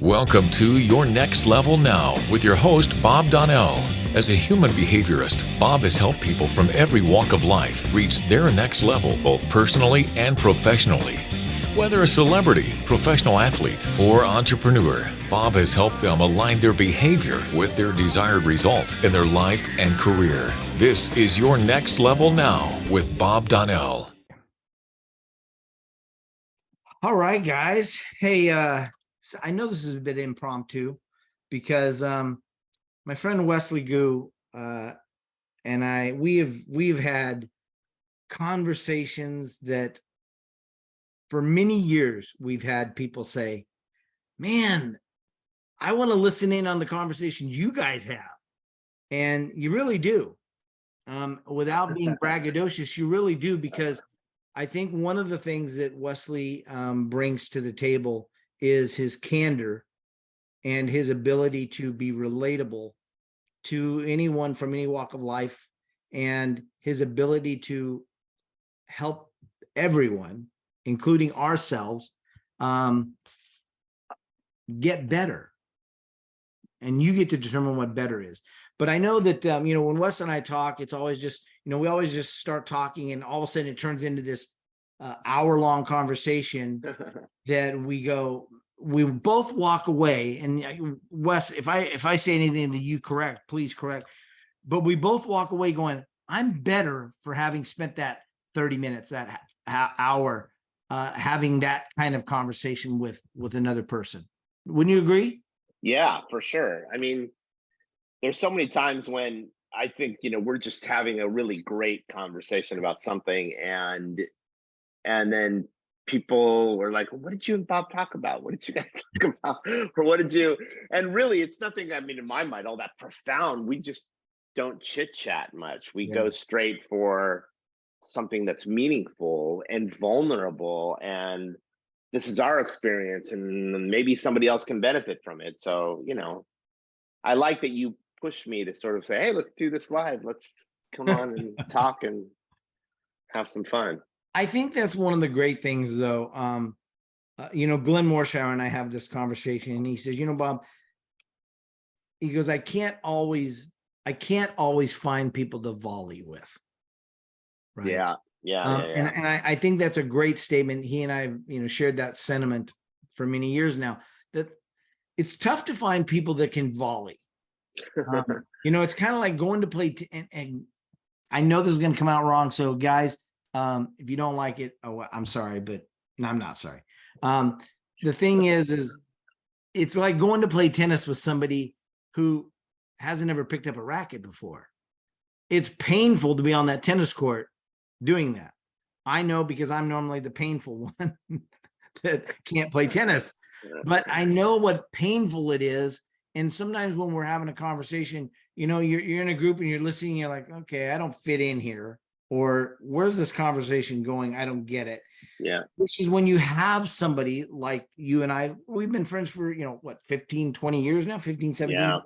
Welcome to Your Next Level Now with your host, Bob Donnell. As a human behaviorist, Bob has helped people from every walk of life reach their next level, both personally and professionally. Whether a celebrity, professional athlete, or entrepreneur, Bob has helped them align their behavior with their desired result in their life and career. This is Your Next Level Now with Bob Donnell. All right, guys. Hey, so I know this is a bit impromptu because my friend Wesley Gu and we've had conversations that for many years we've had people say, "Man, I want to listen in on the conversation you guys have," and you really do. Without being braggadocious, you really do, because I think one of the things that Wesley brings to the table is his candor and his ability to be relatable to anyone from any walk of life, and his ability to help everyone, including ourselves, get better. And you get to determine what better is. But I know that, when Wes and I talk, it's always just, we always just start talking, and all of a sudden it turns into this hour-long conversation that we both walk away. And Wes, if I say anything that you correct, please correct. But we both walk away going, I'm better for having spent that 30 minutes, that hour, having that kind of conversation with another person. Wouldn't you agree? Yeah, for sure. I mean, there's so many times when I think, we're just having a really great conversation about something, and then people were like, "What did you and Bob talk about? What did you guys talk about?" Or what did you? And really, it's nothing, I mean, in my mind, all that profound. We just don't chit chat much. We go straight for something that's meaningful and vulnerable, and this is our experience, and maybe somebody else can benefit from it. So, I like that you push me to sort of say, "Hey, let's do this live. Let's come on and talk and have some fun." I think that's one of the great things, though. Glenn Morshower and I have this conversation, and he says, Bob, he goes, I can't always find people to volley with. Right. Yeah. And I think that's a great statement. He and I, shared that sentiment for many years now, that it's tough to find people that can volley. It's kind of like going to play, and I know this is going to come out wrong. So guys, if you don't like it, I'm sorry, but no, I'm not sorry. The thing is it's like going to play tennis with somebody who hasn't ever picked up a racket before. It's painful to be on that tennis court doing that. I know, because I'm normally the painful one that can't play tennis, but I know what painful it is. And sometimes when we're having a conversation, you're in a group and you're listening, you're like, okay, I don't fit in here. Or where's this conversation going? I don't get it. Yeah. Which is when you have somebody like you and I, we've been friends for, 15, 20 years now, 15, 17.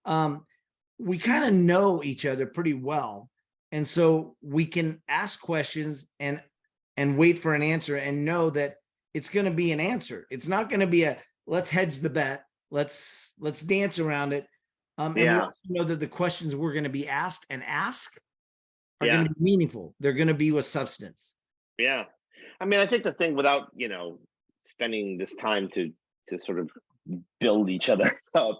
Yeah. We kind of know each other pretty well. And so we can ask questions and wait for an answer, and know that it's going to be an answer. It's not going to be let's hedge the bet. Let's dance around it. And we also know that the questions we're going to be asked and ask are going to be meaningful. They're going to be with substance. Yeah. I mean, I think the thing, without, spending this time to sort of build each other up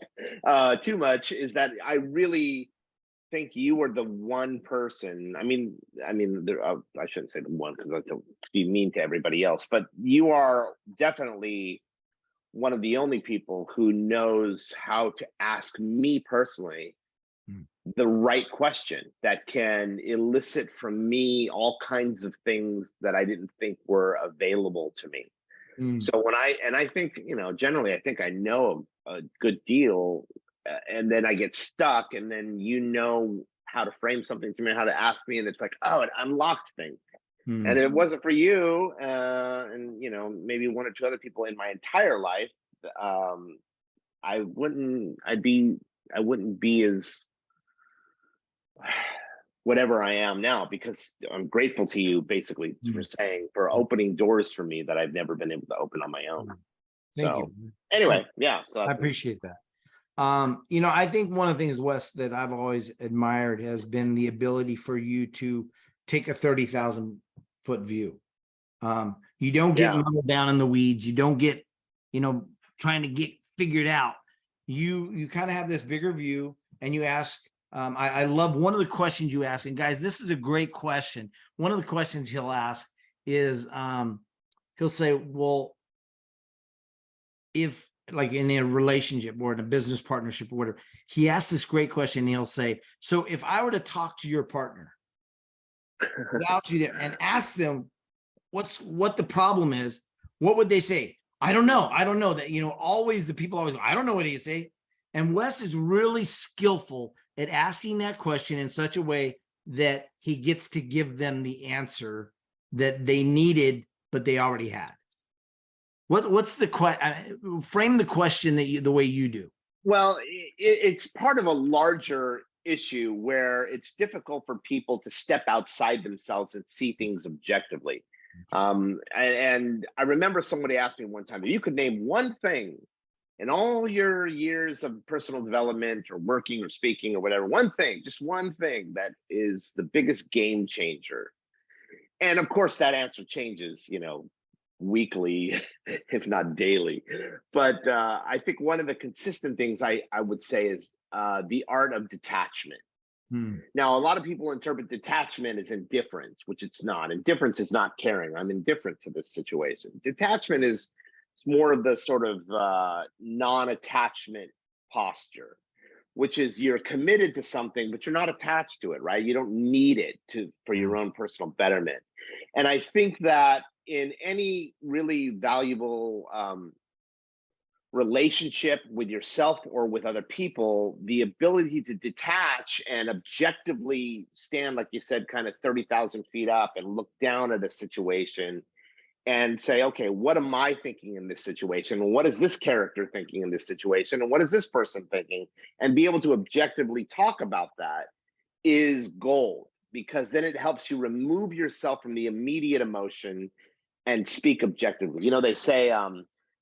too much, is that I really think you are the one person. I mean, I shouldn't say the one, because that's to be mean to everybody else, but you are definitely one of the only people who knows how to ask me personally the right question that can elicit from me all kinds of things that I didn't think were available to me. So I think, generally, I think I know a good deal, and then I get stuck, and then how to frame something to me, how to ask me, and it's like, oh, it unlocked things. And if it wasn't for you, and maybe one or two other people in my entire life, I wouldn't be as whatever I am now, because I'm grateful to you, basically, for opening doors for me that I've never been able to open on my own. Thank So you. anyway, yeah. So I that's appreciate that. I think one of the things, Wes, that I've always admired has been the ability for you to take a 30,000-foot view. You don't get yeah. muddled down in the weeds. You don't get, trying to get figured out. You kind of have this bigger view, and you ask. I love one of the questions you ask, and guys, this is a great question. One of the questions he'll ask is, he'll say, "Well, if like in a relationship or in a business partnership or whatever," he asks this great question. He'll say, "So if I were to talk to your partner without you there and ask them what the problem is, what would they say?" I don't know. I don't know that, always the people always go, I don't know what he'd say. And Wes is really skillful at asking that question in such a way that he gets to give them the answer that they needed, but they already had. What's the question? Frame the question the way you do. Well, it's part of a larger issue where it's difficult for people to step outside themselves and see things objectively. And I remember somebody asked me one time, if you could name one thing in all your years of personal development or working or speaking or whatever, one thing, just one thing that is the biggest game changer. And of course, that answer changes, weekly, if not daily. But I think one of the consistent things I would say is the art of detachment. Now, a lot of people interpret detachment as indifference, which it's not. Indifference is not caring. I'm indifferent to this situation. Detachment is it's more of the sort of non-attachment posture, which is you're committed to something, but you're not attached to it, right? You don't need it for your own personal betterment. And I think that in any really valuable relationship with yourself or with other people, the ability to detach and objectively stand, like you said, kind of 30,000 feet up and look down at a situation and say, okay, what am I thinking in this situation? What is this character thinking in this situation? And what is this person thinking? And be able to objectively talk about that is gold, because then it helps you remove yourself from the immediate emotion and speak objectively. They say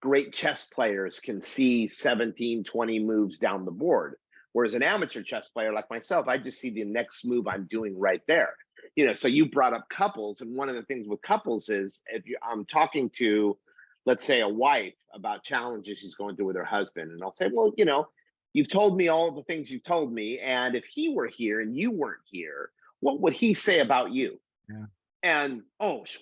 great chess players can see 17, 20 moves down the board. Whereas an amateur chess player like myself, I just see the next move I'm doing right there. So you brought up couples, and one of the things with couples is if I'm talking to, let's say, a wife about challenges she's going through with her husband, and I'll say, well, you've told me all the things you've told me, and if he were here and you weren't here, what would he say about you? Yeah. And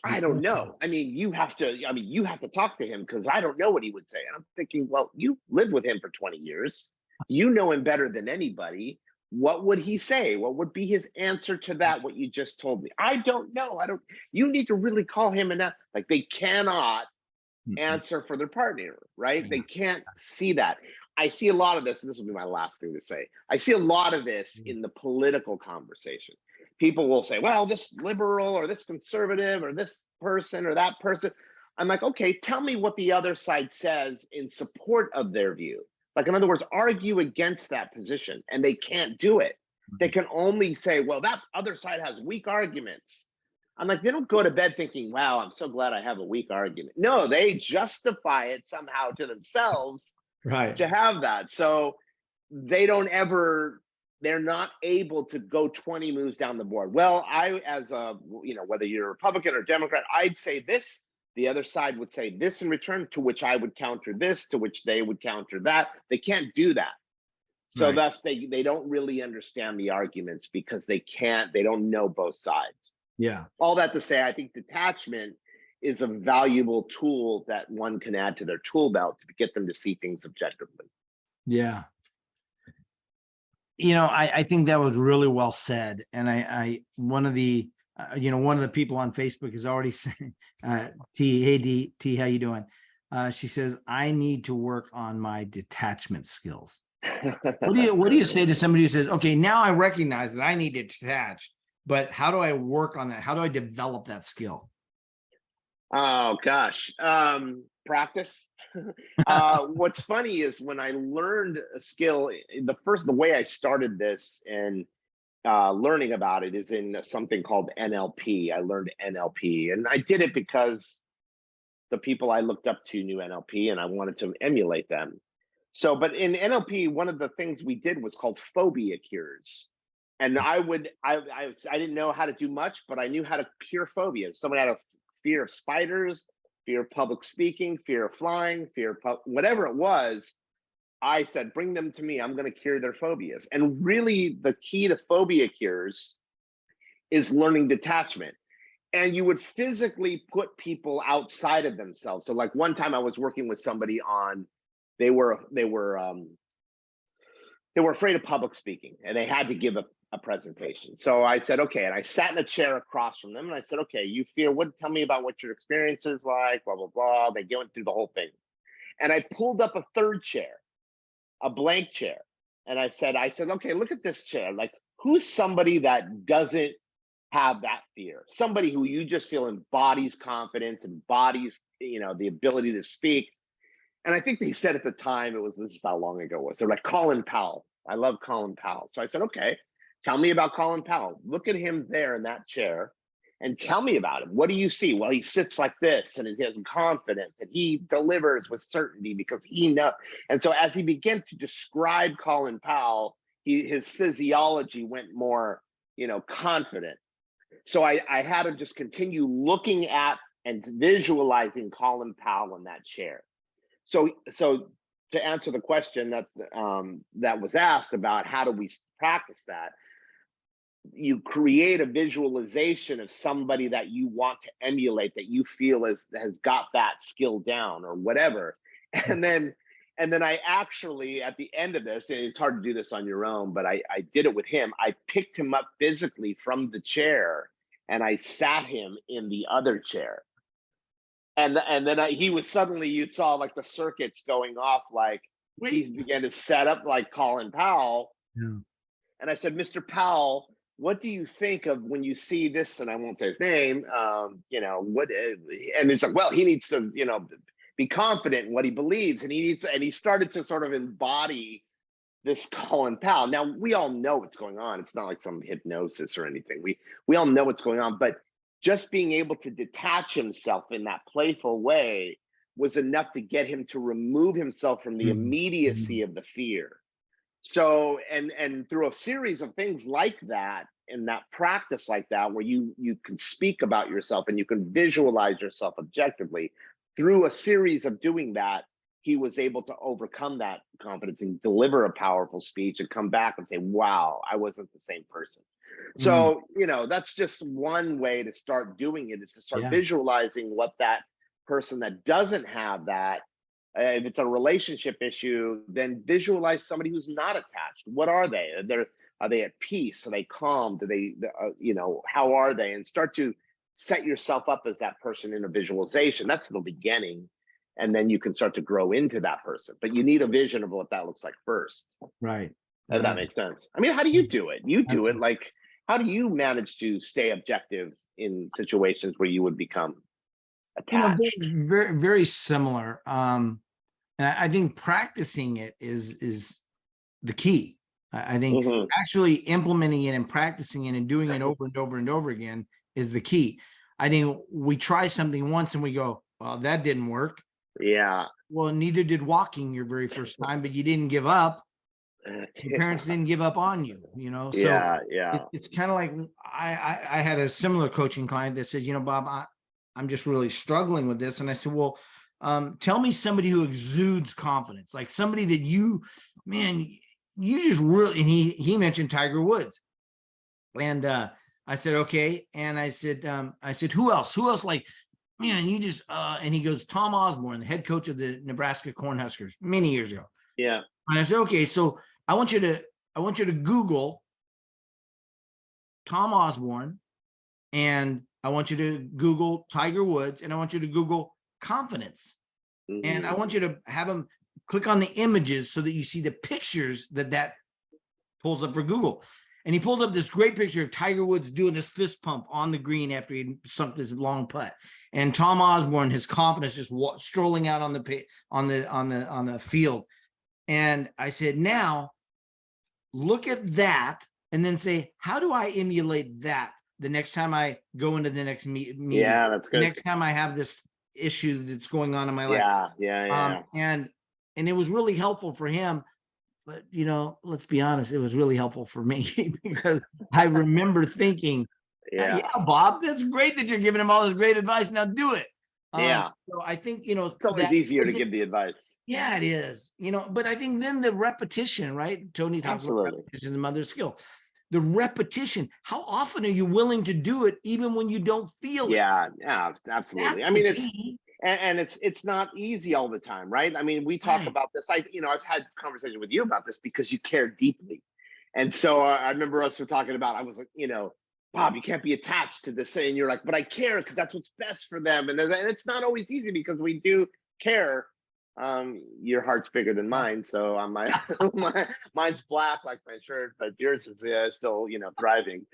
I don't know. You have to talk to him, because I don't know what he would say. And I'm thinking, well, you lived with him for 20 years. You know him better than anybody. What would he say? What would be his answer to that, what you just told me? I don't know. You need to really call him, and that, like, they cannot answer for their partner, right? Yeah. They can't see that. I see a lot of this, and this will be my last thing to say. I see a lot of this in the political conversation. People will say, well, this liberal or this conservative or this person or that person. I'm like, okay, tell me what the other side says in support of their view. Like, in other words, argue against that position, and they can't do it. They can only say, well, that other side has weak arguments. I'm like, they don't go to bed thinking, wow, I'm so glad I have a weak argument. No, they justify it somehow to themselves, Right. to have that. So they're not able to go 20 moves down the board. Well, whether you're a Republican or Democrat, I'd say this, the other side would say this in return, to which I would counter this, to which they would counter that. They can't do that. So thus they don't really understand the arguments, because they don't know both sides. Yeah. All that to say, I think detachment is a valuable tool that one can add to their tool belt to get them to see things objectively. Yeah. I think that was really well said. And one of the people on Facebook is already saying, T, how you doing? She says, I need to work on my detachment skills. What do you say to somebody who says, okay, now I recognize that I need to detach, but how do I work on that? How do I develop that skill? Oh gosh, practice. What's funny is when I learned a skill, the way I started this and learning about it is in something called NLP. I learned NLP, and I did it because the people I looked up to knew NLP, and I wanted to emulate them. So, but in NLP, one of the things we did was called phobia cures. And I didn't know how to do much, but I knew how to cure phobias. Someone had a fear of spiders, fear of public speaking, fear of flying, fear of whatever it was. I said, bring them to me. I'm going to cure their phobias. And really, the key to phobia cures is learning detachment. And you would physically put people outside of themselves. So, like one time, I was working with somebody on, they were afraid of public speaking, and they had to give a presentation. So I said, okay, and I sat in a chair across from them, and I said, okay, you feel tell me about what your experience is like, blah blah blah. They went through the whole thing, and I pulled up a third chair, a blank chair, and I said, okay, look at this chair. Like, who's somebody that doesn't have that fear? Somebody who you just feel embodies confidence, embodies, the ability to speak. And I think they said at the time, this is how long ago it was. They're like, Colin Powell. I love Colin Powell. So I said, okay, tell me about Colin Powell. Look at him there in that chair and tell me about him. What do you see? Well, he sits like this and he has confidence and he delivers with certainty because he knows. And so as he began to describe Colin Powell, his physiology went more, confident. So I had him just continue looking at and visualizing Colin Powell in that chair. So to answer the question that was asked about how do we practice that, you create a visualization of somebody that you want to emulate, that you feel has got that skill down or whatever. And then I actually, at the end of this, and it's hard to do this on your own, but I did it with him. I picked him up physically from the chair and I sat him in the other chair. And then he was suddenly, you saw like the circuits going off, like he began to set up like Colin Powell. Yeah. And I said, Mr. Powell, what do you think of when you see this? And I won't say his name, and it's like, well, he needs to, be confident in what he believes. And he started to sort of embody this Colin Powell. Now, we all know what's going on. It's not like some hypnosis or anything. We all know what's going on, but just being able to detach himself in that playful way was enough to get him to remove himself from the immediacy of the fear. So, and through a series of things like that, in that practice like that, where you can speak about yourself and you can visualize yourself objectively, through a series of doing that, he was able to overcome that confidence and deliver a powerful speech and come back and say, wow, I wasn't the same person. So, that's just one way to start doing it, is to start visualizing what that person that doesn't have that, if it's a relationship issue, then visualize somebody who's not attached. What are they? Are they at peace? Are they calm? Do they, how are they? And start to set yourself up as that person in a visualization. That's the beginning. And then you can start to grow into that person. But you need a vision of what that looks like first. Right. If that makes sense. I mean, how do you do it? You do it like, how do you manage to stay objective in situations where you would become attached? Very, very similar. And I think practicing it is the key. I think actually implementing it and practicing it and doing it over and over and over again is the key. I think we try something once and we go, well, that didn't work. Yeah. Well, neither did walking your very first time, but you didn't give up. Your parents didn't give up on you, So it's kind of like I had a similar coaching client that said, Bob, I'm just really struggling with this. And I said, well, tell me somebody who exudes confidence, like somebody that you just really, and he mentioned Tiger Woods. And I said, okay. And I said, who else? Like, man, you just, and he goes, Tom Osborne, the head coach of the Nebraska Cornhuskers many years ago. Yeah. And I said, okay, so I want you to Google Tom Osborne, and I want you to Google Tiger Woods, and I want you to Google confidence. And I want you to have them click on the images so that you see the pictures that pulls up for Google. And he pulled up this great picture of Tiger Woods doing his fist pump on the green after he sunk this long putt, and Tom Osborne, his confidence, just strolling out on the field. And I said, now look at that, and then say, how do I emulate that the next time I go into the next meeting? Yeah, that's good. The next time I have this issue that's going on in my life. Yeah. And it was really helpful for him. But, you know, let's be honest, it was really helpful for me because I remember thinking, Yeah. yeah, Bob, that's great that you're giving him all this great advice. Now do it. Yeah. So I think, you know, It's always easier to give the advice. yeah, it is, you know, but I think then the repetition, right? Tony talks about Absolutely. repetition is the mother's skill. The repetition, how often are you willing to do it even when you don't feel it? Yeah, absolutely. That's I mean, the it's key. and it's not easy all the time, right? I mean, we talk Right. about this. I've had conversation with you about this because you care deeply. And so I remember us were talking about, I was like, Bob, you can't be attached to this. And you're like, but I care because that's what's best for them. And it's not always easy because we do care. Your heart's bigger than mine. So mine's black like my shirt, but yours is still, thriving.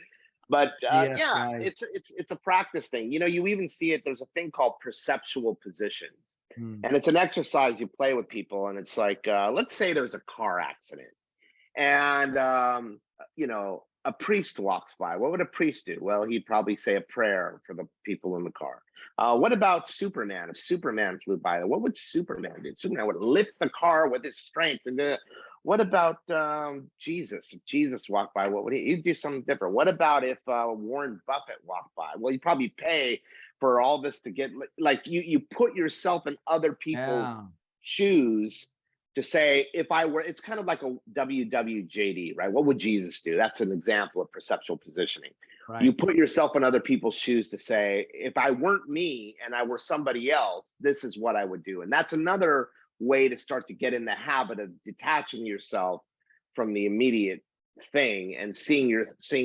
But Yes, yeah, guys. it's a practice thing. You even see it. There's a thing called perceptual positions, Hmm. and it's an exercise you play with people. And it's like, let's say there's a car accident, and a priest walks by. What would a priest do? Well, he'd probably say a prayer for the people in the car. What about Superman? If Superman flew by, what would Superman do? Superman would lift the car with his strength. And what about Jesus? If Jesus walked by, what would he'd do something different? What about if Warren Buffett walked by? Well, you'd probably pay for all this to get like you put yourself in other people's Yeah. shoes to say, if I were, it's kind of like a WWJD, right? What would Jesus do? That's an example of perceptual positioning. Right. You put yourself in other people's shoes to say, if I weren't me and I were somebody else, this is what I would do. And that's another way to start to get in the habit of detaching yourself from the immediate thing and seeing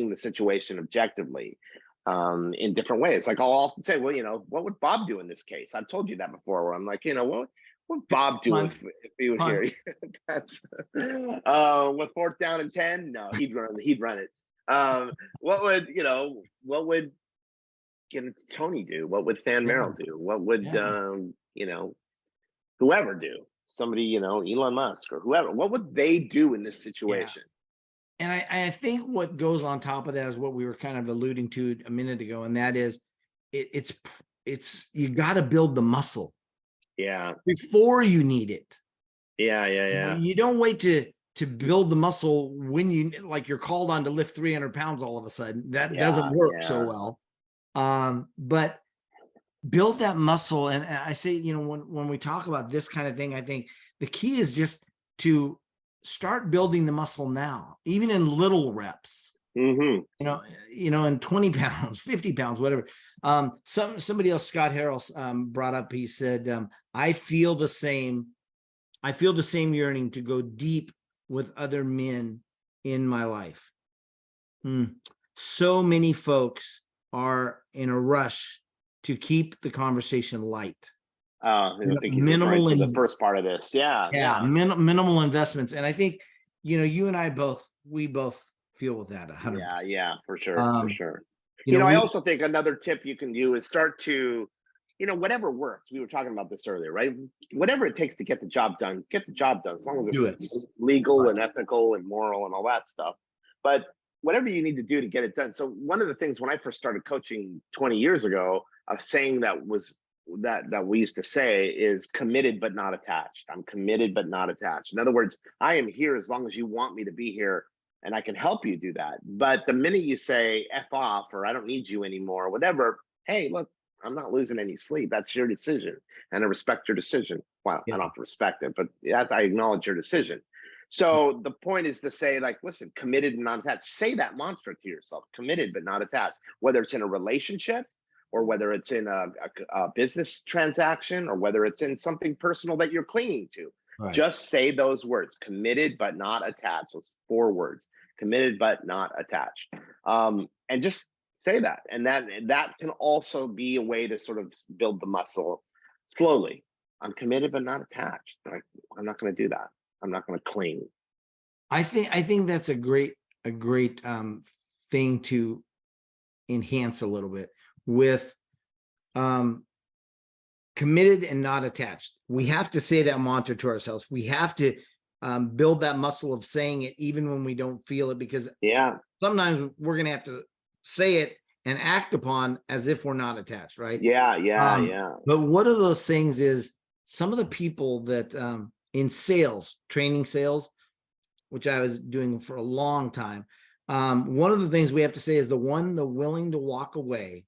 the situation objectively in different ways. Like I'll often say, well, what would Bob do in this case? I've told you that before, where I'm like, what would Bob do if he was here? That's, with 4th down and 10? No, he'd run it. What would Tony do? What would Than Merrill do? What would whoever do? Somebody, Elon Musk or whoever. What would they do in this situation? And I think what goes on top of that is what we were kind of alluding to a minute ago, and that is it's you got to build the muscle. Yeah. Before you need it. Yeah. You don't wait to build the muscle when you're called on to lift 300 pounds all of a sudden. That doesn't work so well. But build that muscle. And I say, when we talk about this kind of thing, I think the key is just to start building the muscle now, even in little reps. Mm-hmm. In 20 pounds, 50 pounds, whatever. Somebody else, Scott Harrell, brought up, he said, I feel the same yearning to go deep with other men in my life. So many folks are in a rush to keep the conversation light. I think he's referring to the first part of this. Yeah. Minimal investments. And I think, you and I we both feel with that 100%. Yeah, for sure. For sure. I also think another tip you can do is start to, whatever works. We were talking about this earlier, right? Whatever it takes to get the job done, as long as it's legal and ethical and moral and all that stuff. But whatever you need to do to get it done. So one of the things when I first started coaching 20 years ago, a saying that we used to say is committed but not attached. I'm committed but not attached. In other words, I am here as long as you want me to be here, and I can help you do that. But the minute you say F off or I don't need you anymore or whatever, hey, look, I'm not losing any sleep. That's your decision. And I respect your decision. Well, I don't have to respect it, but I acknowledge your decision. So the point is to say, like, listen, committed and not attached. Say that mantra to yourself, committed but not attached, whether it's in a relationship or whether it's in a business transaction or whether it's in something personal that you're clinging to. Right. Just say those words, committed but not attached. Those 4 words, committed but not attached. And just say that. And that can also be a way to sort of build the muscle slowly. I'm committed but not attached. I'm not going to do that. I'm not going to cling. I think that's a great thing to enhance a little bit with committed and not attached. We have to say that mantra to ourselves. We have to build that muscle of saying it even when we don't feel it, because sometimes we're going to have to say it and act upon as if we're not attached, right? Yeah, yeah, Um, yeah. But one of those things is some of the people that in sales, training sales, which I was doing for a long time. One of the things we have to say is the willing to walk away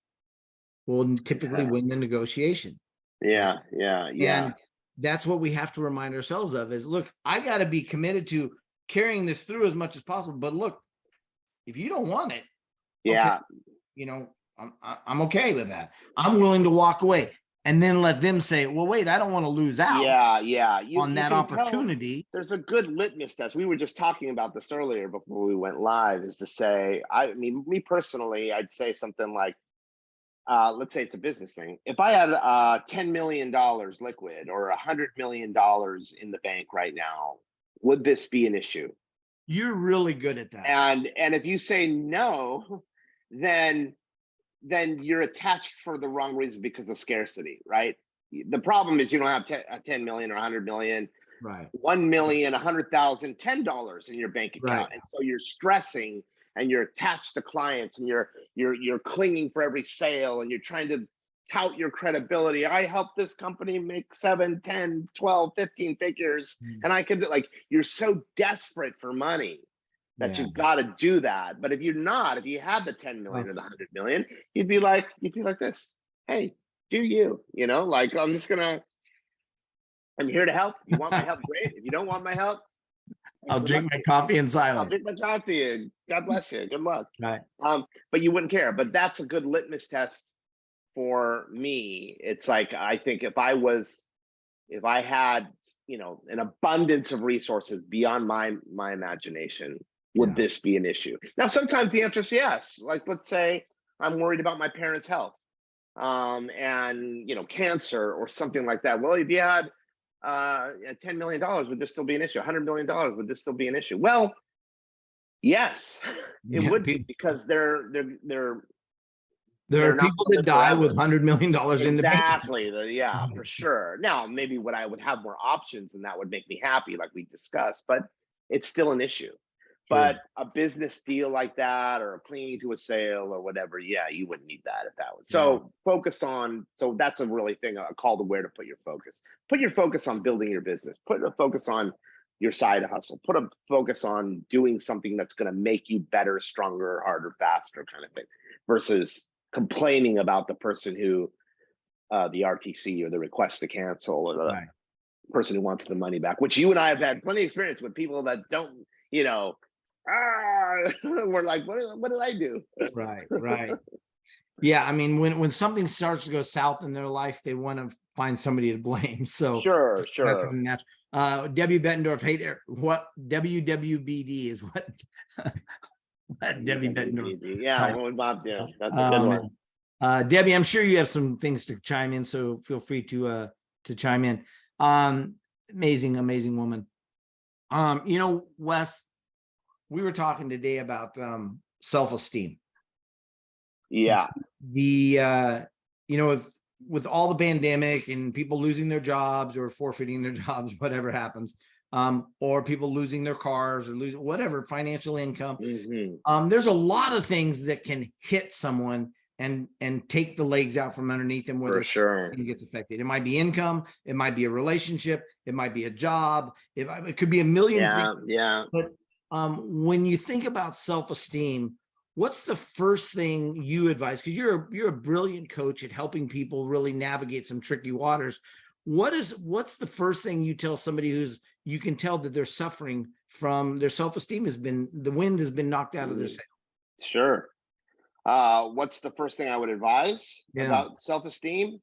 will typically win the negotiation. Yeah, yeah, yeah. And that's what we have to remind ourselves of is, look, I got to be committed to carrying this through as much as possible. But look, if you don't want it, Yeah. okay, I'm okay with that. I'm willing to walk away and then let them say, well, wait, I don't want to lose out Yeah. on that can tell opportunity. there's a good litmus test. We were just talking about this earlier before we went live, is to say, I mean, me personally, I'd say something like, let's say it's a business thing. If I had $10 million liquid or $100 million in the bank right now, would this be an issue? You're really good at that. And if you say no, then you're attached for the wrong reason because of scarcity, right? The problem is you don't have 10 million or 100 million, Right. 1 million, 100,000, $10 in your bank account. Right. And so you're stressing and you're attached to clients and you're clinging for every sale and you're trying to tout your credibility. I helped this company make 7, 10, 12, 15 figures. And I could, like, you're so desperate for money that you've got to do that. But if you're not, if you had the 10 million or the 100 million, you'd be like this. Hey, do you, like, I'm here to help. You want my help? Great. If you don't want my help, I'll drink my coffee in I'll drink silence. my coffee. God bless you. Good luck. Right. But you wouldn't care. But that's a good litmus test for me. It's like, I think if I had, an abundance of resources beyond my imagination, would this be an issue? Now, sometimes the answer is yes. Like, let's say I'm worried about my parents' health, and cancer or something like that. Well, if you had $10 million, would this still be an issue? $100 million, would this still be an issue? Well, yes, it would be, because there are not people gonna that live die forever. with $100 million in the bank. Exactly. Yeah, for sure. Now, maybe I would have more options and that would make me happy, like we discussed, but it's still an issue. But a business deal like that, or a clinging to a sale or whatever, yeah, you wouldn't need that if that was. So so that's a really thing, a call to where to put your focus. Put your focus on building your business. Put a focus on your side hustle. Put a focus on doing something that's going to make you better, stronger, harder, faster, kind of thing, versus complaining about the person who, the RTC or the request to cancel, or the person who wants the money back, which you and I have had plenty of experience with people that don't, we're like, what did I do? Right. Yeah, I mean, when something starts to go south in their life, they want to find somebody to blame. So Sure. that's natural. Debbie Bettendorf, hey there. What WWBD is what? What Debbie Bettendorf. Yeah, Right. Bob, yeah, that's a good one. Debbie, I'm sure you have some things to chime in, so feel free to chime in. Amazing woman. Wes, we were talking today about self-esteem. Yeah. With all the pandemic and people losing their jobs or forfeiting their jobs, whatever happens, or people losing their cars or losing whatever financial income. There's a lot of things that can hit someone and take the legs out from underneath them, where it gets affected. It might be income, it might be a relationship, it might be a job, it could be a million things. Yeah. But when you think about self-esteem, what's the first thing you advise? Because you're a brilliant coach at helping people really navigate some tricky waters. What's the first thing you tell somebody you can tell that they're suffering from, their self-esteem the wind has been knocked out of their sail? Sure. What's the first thing I would advise about self-esteem?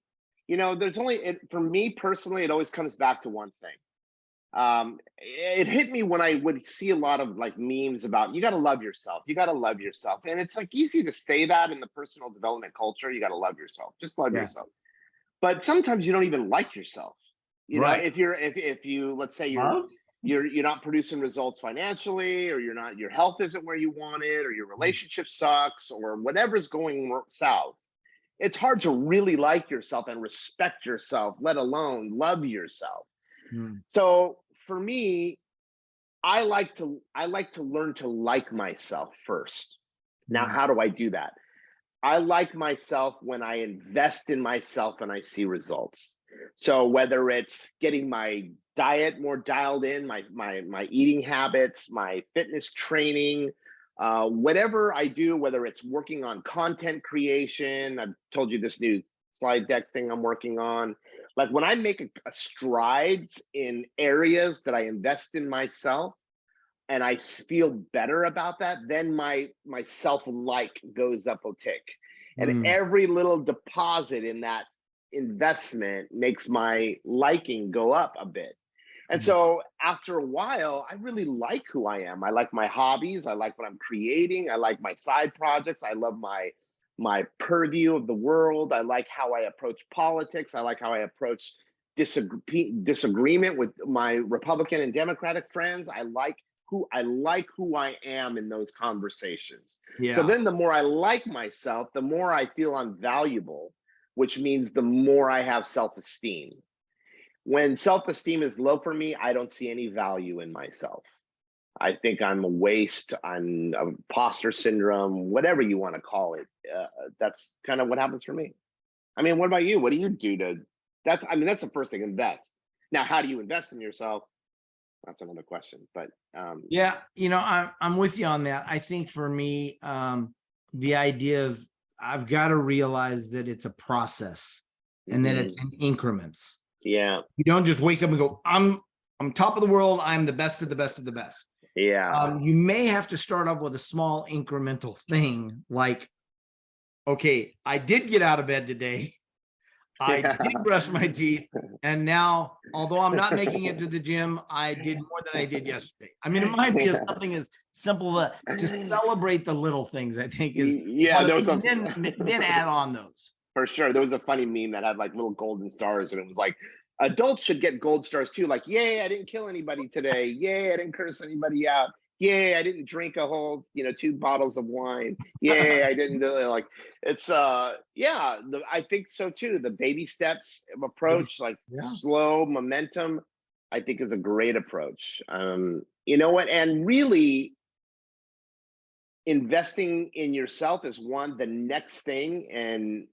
For me personally, it always comes back to one thing. It hit me when I would see a lot of like memes about, you got to love yourself. And it's like easy to say that in the personal development culture. You got to love yourself, just love yourself. But sometimes you don't even like yourself. If you, let's say you're not producing results financially, or your health isn't where you want it, or your relationship sucks, or whatever's going south, it's hard to really like yourself and respect yourself, let alone love yourself. So for me, I like to learn to like myself first. Now, how do I do that? I like myself when I invest in myself and I see results. So whether it's getting my diet more dialed in, my eating habits, my fitness training, whatever I do, whether it's working on content creation, I've told you this new slide deck thing I'm working on. Like when I make a strides in areas that I invest in myself, and I feel better about that, then my self-like goes up a tick. And Mm, every little deposit in that investment makes my liking go up a bit. And mm, so after a while, I really like who I am. I like my hobbies. I like what I'm creating. I like my side projects. I love my purview of the world. I like how I approach politics. I like how I approach disagreement with my Republican and Democratic friends. I like who I am in those conversations. So yeah. then the more I like myself, the more I feel I'm valuable, which means the more I have self-esteem. When self-esteem is low for me, I don't see any value in myself. I think I'm a waste. I'm imposter syndrome, whatever you want to call it. That's kind of what happens for me. I mean, what about you? What do you do to? That's the first thing. Invest. Now, how do you invest in yourself? That's another question. But Yeah, I'm with you on that. I think for me, the idea of I've got to realize that it's a process and that it's mhm, in increments. yeah, You don't just wake up and go, I'm top of the world, I'm the best of the best of the best. yeah, You may have to start off with a small incremental thing like, okay, I did get out of bed today. I did yeah. brush my teeth. And now, although I'm not making it to the gym, I did more than I did yesterday. I mean, it might be something as simple to celebrate the little things, I think is Yeah, one of, there was a then add on those. for sure. There was a funny meme that had like little golden stars, and it was like adults should get gold stars too. Like, yay, I didn't kill anybody today. Yay, I didn't curse anybody out. Yay, I didn't drink a whole, 2 bottles of wine. Yay, I didn't do it. Like it's yeah, I think so too. The baby steps Maybe. approach, like Yeah. slow momentum, I think is a great approach. You know what? And really investing in yourself is one. The next thing and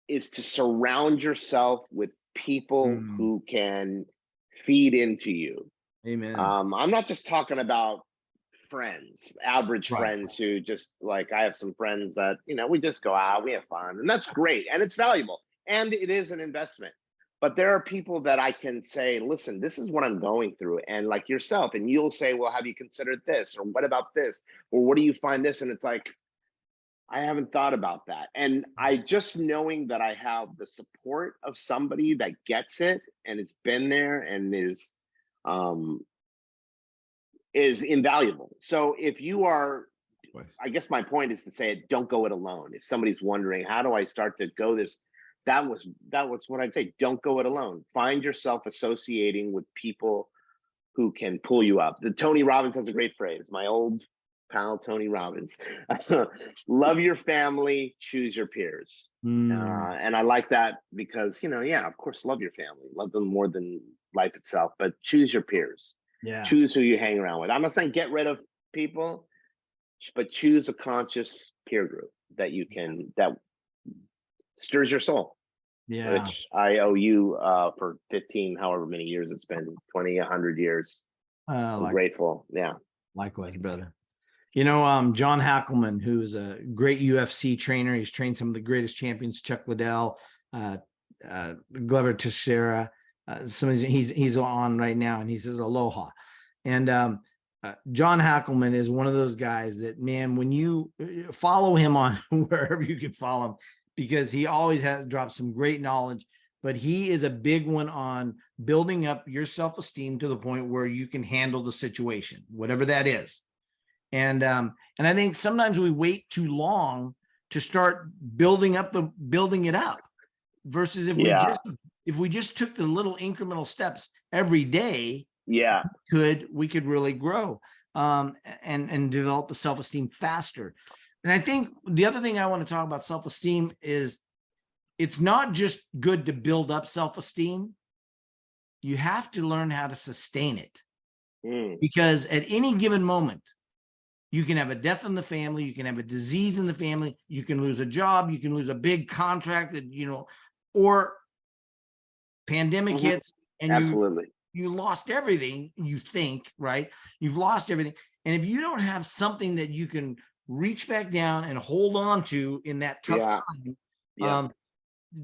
is to surround yourself with people Mm, who can feed into you. amen. I'm not just talking about friends, average Right. friends who just like I have some friends that, we just go out, we have fun, and that's great and it's valuable and it is an investment. But there are people that I can say, listen, this is what I'm going through. And like yourself, and you'll say, well, have you considered this? Or what about this? Or what do you find this? And it's like, I haven't thought about that. And I just knowing that I have the support of somebody that gets it and it's been there and um is invaluable. So if you are, I guess my point is to say it, don't go it alone. If somebody's wondering, how do I start to go this? That was what I'd say. Don't go it alone. Find yourself associating with people who can pull you up. The Tony Robbins has a great phrase. My old pal Tony Robbins, love your family, choose your peers. Mm, And I like that because yeah, of course, love your family, love them more than life itself, but choose your peers, yeah. choose who you hang around with. I'm not saying get rid of people, but choose a conscious peer group that stirs your soul, Yeah. which I owe you for 15, however many years it's been, 20, 100 years. I'm Like grateful. Yeah. likewise, brother. John Hackleman, who's a great UFC trainer. He's trained some of the greatest champions, Chuck Liddell, uh, Glover Teixeira. He's on right now, and he says aloha. And John Hackleman is one of those guys that, man, when you follow him on wherever you can follow him, because he always has dropped some great knowledge. But he is a big one on building up your self-esteem to the point where you can handle the situation, whatever that is. And I think sometimes we wait too long to start building it up versus Yeah. if we just took the little incremental steps every day, Yeah. we could really grow and develop the self-esteem faster. And I think the other thing I want to talk about self-esteem is it's not just good to build up self-esteem. You have to learn how to sustain it, Mm. because at any given moment, You can have a death in the family. You can have a disease in the family. You can lose a job. You can lose a big contract that, or pandemic Mhm. hits and Absolutely. you lost everything, you think, right? You've lost everything. And if you don't have something that you can reach back down and hold on to in that tough Yeah. time, Yeah.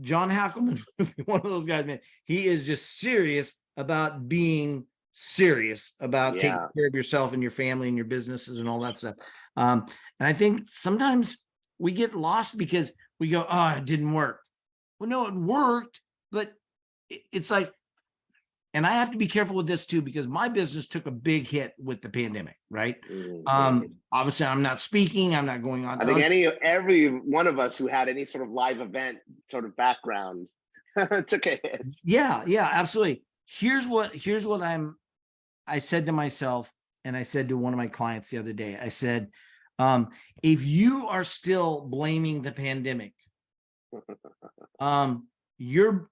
John Hackelman, one of those guys, man, he is just serious about being serious about taking Yeah. care of yourself and your family and your businesses and all that stuff. And I think sometimes we get lost because we go, oh, it didn't work. Well, no, it worked, but it's like, and I have to be careful with this too, because my business took a big hit with the pandemic, right? Mhm. Obviously I'm not speaking, I'm not going on. I think every one of us who had any sort of live event sort of background took a hit. Yeah, absolutely. Here's what I said to myself, and I said to one of my clients the other day, I said, if you are still blaming the pandemic, you're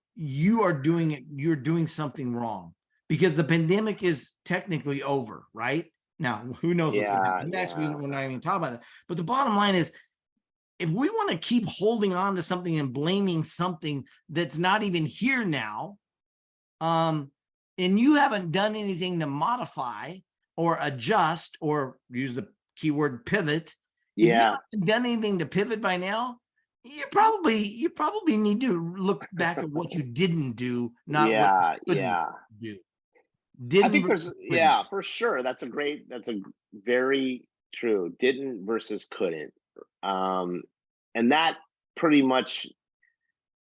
doing something wrong, because the pandemic is technically over, right? Now, who knows what's going to Yeah. happen next? Yeah. We're not even talking about that. But the bottom line is, if we want to keep holding on to something and blaming something that's not even here now, and you haven't done anything to modify or adjust or use the keyword pivot, if you Yeah. haven't done anything to pivot by now, you probably need to look back at what you didn't do, not what Yeah. you couldn't Yeah. do. I Didn't think versus there's, couldn't. yeah, for sure. That's a very true. Didn't versus couldn't. Um, and that pretty much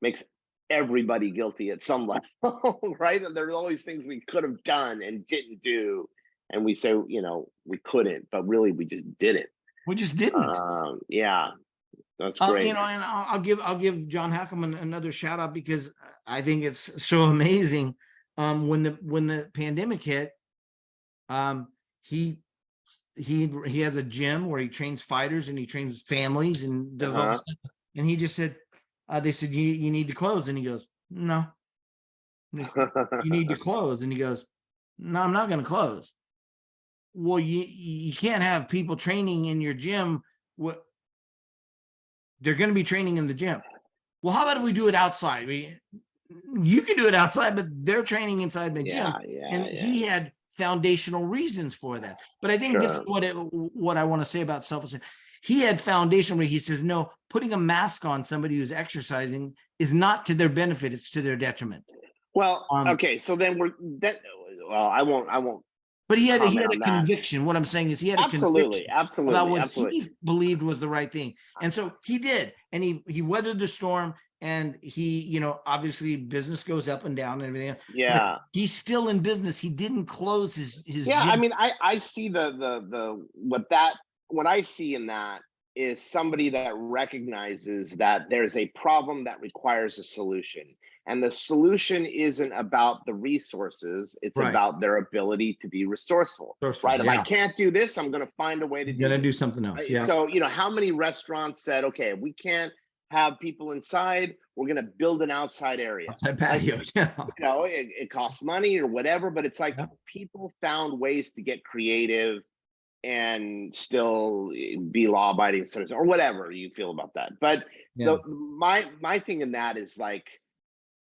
makes everybody guilty at some level, right? And there's always things we could have done and didn't do. And we say, we couldn't, but really we just didn't. We just didn't. Yeah, that's great. And I'll give John Hackelman another shout out, because I think it's so amazing. When the pandemic hit, he he has a gym where he trains fighters and he trains families and does all this Uh-huh. stuff. And he just said, they said, you need to close, and he goes, no. And they said, you need to close, and he goes, no, I'm not going to close. Well, you can't have people training in your gym. What they're going to be training in the gym. Well, how about if we do it outside? You can do it outside, but they're training inside my gym. Yeah, yeah, And yeah. he had foundational reasons for that. But I think this is Sure. what I want to say about self-esteem. He had foundation where he says, no, putting a mask on somebody who's exercising is not to their benefit, it's to their detriment. Well, Um, okay, so then well, I won't but he had comment a on that. conviction. What I'm saying is he had a Absolutely, conviction about absolutely, what absolutely. he believed was the right thing. And so he did, and he weathered the storm, and he, obviously business goes up and down and everything, but Yeah. he's still in business. He didn't close his Yeah, I gym. mean, I see what I see in that is somebody that recognizes that there's a problem that requires a solution. And the solution isn't about the resources, it's Right. about their ability to be resourceful. Right? If I Yeah. can't do this, I'm going to find a way to You're do gonna do this. something else. Yeah. So, how many restaurants said, okay, we can't have people inside, we're going to build an outside area. Outside Like, patio. Yeah. it costs money or whatever, but it's like Yeah. people found ways to get creative and still be law abiding citizens or whatever you feel about that. But Yeah. my thing in that is like,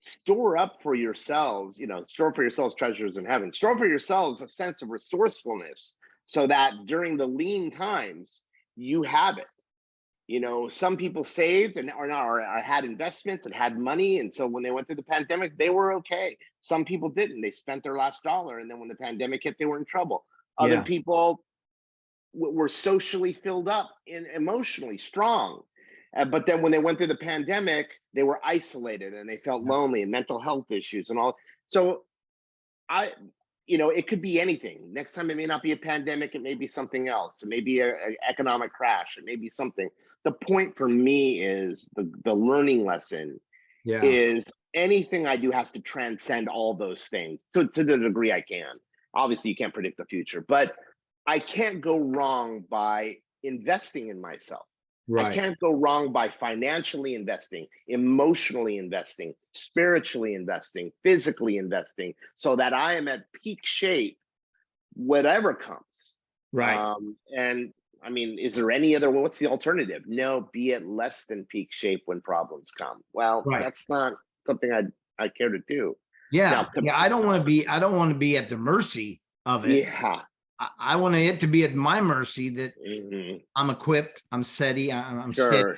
store up for yourselves, store for yourselves treasures in heaven, store for yourselves a sense of resourcefulness so that during the lean times you have it. Some people saved and or had investments and had money, and so when they went through the pandemic, they were okay. Some people didn't; they spent their last dollar, and then when the pandemic hit, they were in trouble. Other Yeah. people were socially filled up and emotionally strong, but then when they went through the pandemic, they were isolated and they felt Yeah. lonely and mental health issues and all. So I, it could be anything. Next time, it may not be a pandemic. It may be something else. It may be a economic crash. It may be something. The point for me is the learning lesson Yeah. is anything I do has to transcend all those things to the degree I can. Obviously, you can't predict the future, but I can't go wrong by investing in myself. I Right. can't go wrong by financially investing, emotionally investing, spiritually investing, physically investing, so that I am at peak shape, whatever comes. Right. And I mean, is there any other, what's the alternative? No, be at less than peak shape when problems come. Well, Right. that's not something I care to do. Yeah. Now, Yeah. I don't want to be at the mercy of it. yeah. I want it to be at my mercy that Mhm. I'm equipped, I'm steady, I'm steady, Sure.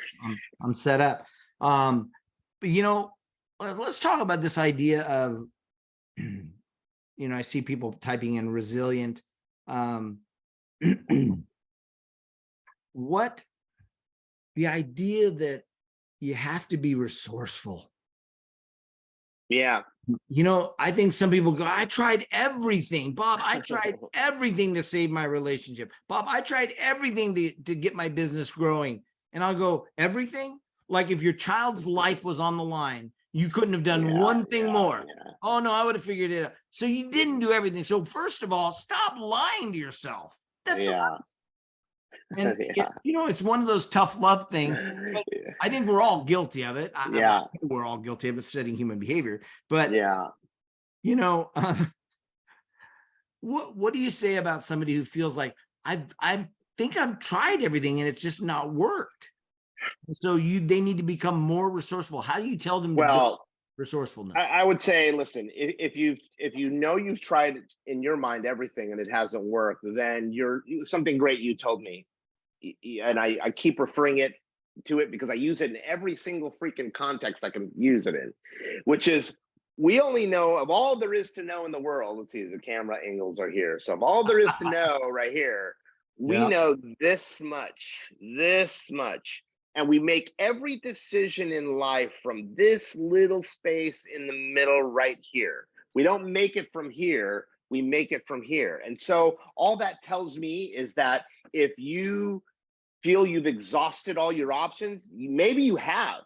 I'm set up. But let's talk about this idea of, I see people typing in resilient. What the idea that you have to be resourceful. Yeah. I think some people go, I tried everything, Bob. I tried everything to save my relationship. Bob, I tried everything to get my business growing. And I'll go, everything? Like if your child's life was on the line, you couldn't have done one thing more. Yeah. Oh, no, I would have figured it out. So you didn't do everything. So first of all, stop lying to yourself. That's Yeah. and Yeah. it's one of those tough love things. But I think we're all guilty of it. Yeah. We're all guilty of it, studying human behavior. But Yeah. what do you say about somebody who feels like I think I've tried everything and it's just not worked? So they need to become more resourceful. How do you tell them to build Well, resourcefulness? I would say, listen, if you've tried in your mind everything and it hasn't worked, then something great you told me, and I keep referring to it because I use it in every single freaking context I can use it in, which is, we only know of all there is to know in the world. Let's see, the camera angles are here. So of all there is to know right here, we know this much, and we make every decision in life from this little space in the middle right here. We don't make it from here, we make it from here. And so all that tells me is that if you feel you've exhausted all your options, maybe you have.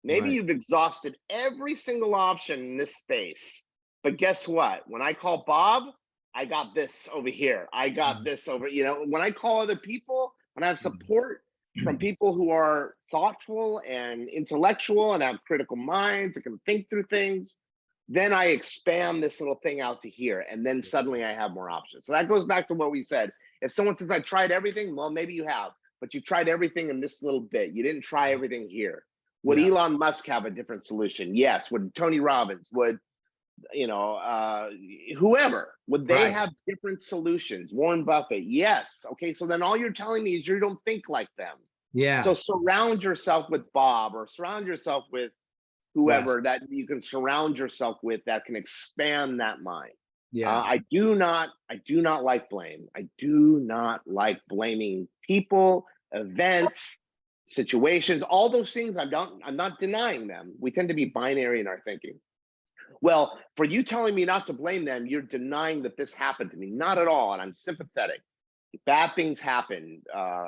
Maybe you've exhausted every single option in this space. But guess what? When I call Bob, I got this over here. I got this over, when I call other people, when I have support from people who are thoughtful and intellectual and have critical minds and can think through things, then I expand this little thing out to here. And then suddenly I have more options. So that goes back to what we said. If someone says, I tried everything, well, maybe you have, but you tried everything in this little bit. You didn't try everything here. Would Elon Musk have a different solution? Yes. Would Tony Robbins, would whoever, would they have different solutions? Warren Buffett? Yes. Okay, so then all you're telling me is you don't think like them. Yeah. So surround yourself with Bob, or surround yourself with whoever that you can surround yourself with that can expand that mind. Yeah. I do not like blame. I do not like blaming people, events, situations, all those things. I'm not denying them. We tend to be binary in our thinking. Well, for you telling me not to blame them, you're denying that this happened to me. Not at all. And I'm sympathetic. Bad things happen,